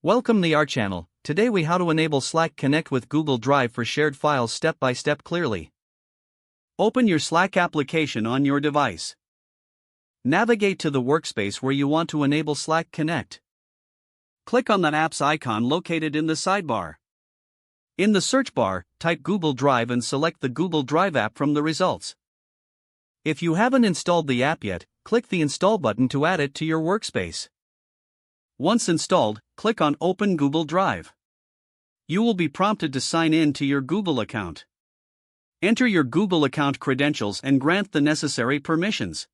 Welcome to our channel. Today we how to enable Slack Connect with Google Drive for shared files step by step clearly. Open your Slack application on your device. Navigate to the workspace where you want to enable Slack Connect. Click on that app's icon located in the sidebar. In the search bar, type Google Drive and select the Google Drive app from the results. If you haven't installed the app yet, click the Install button to add it to your workspace. Once installed, click on Open Google Drive. You will be prompted to sign in to your Google account. Enter your Google account credentials and grant the necessary permissions.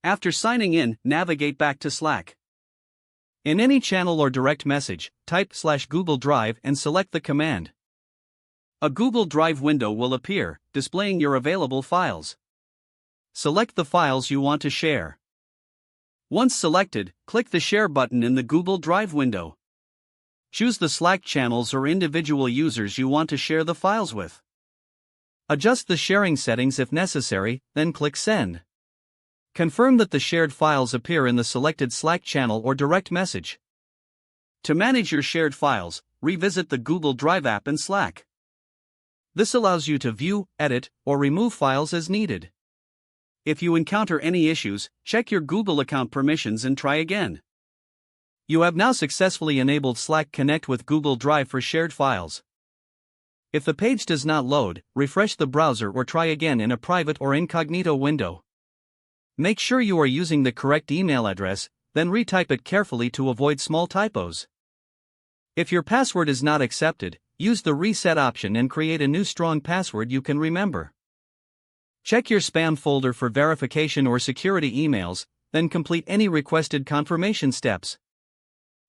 After signing in, navigate back to Slack. In any channel or direct message, type /Google Drive and select the command. A Google Drive window will appear, displaying your available files. Select the files you want to share. Once selected, click the Share button in the Google Drive window. Choose the Slack channels or individual users you want to share the files with. Adjust the sharing settings if necessary, then click Send. Confirm that the shared files appear in the selected Slack channel or direct message. To manage your shared files, revisit the Google Drive app in Slack. This allows you to view, edit, or remove files as needed. If you encounter any issues, check your Google account permissions and try again. You have now successfully enabled Slack Connect with Google Drive for shared files. If the page does not load, refresh the browser or try again in a private or incognito window. Make sure you are using the correct email address, then retype it carefully to avoid small typos. If your password is not accepted, use the reset option and create a new strong password you can remember. Check your spam folder for verification or security emails, then complete any requested confirmation steps.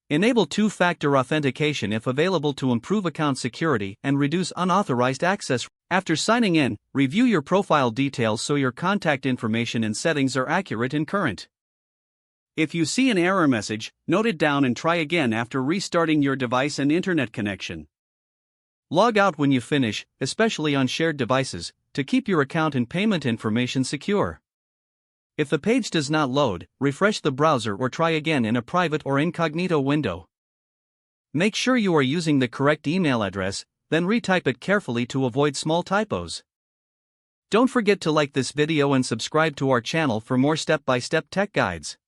Enable two-factor authentication if available to improve account security and reduce unauthorized access. After signing in, review your profile details so your contact information and settings are accurate and current. If you see an error message, note it down and try again after restarting your device and internet connection. Log out when you finish, especially on shared devices, to keep your account and payment information secure. If the page does not load, refresh the browser or try again in a private or incognito window. Make sure you are using the correct email address, then retype it carefully to avoid small typos. Don't forget to like this video and subscribe to our channel for more step-by-step tech guides.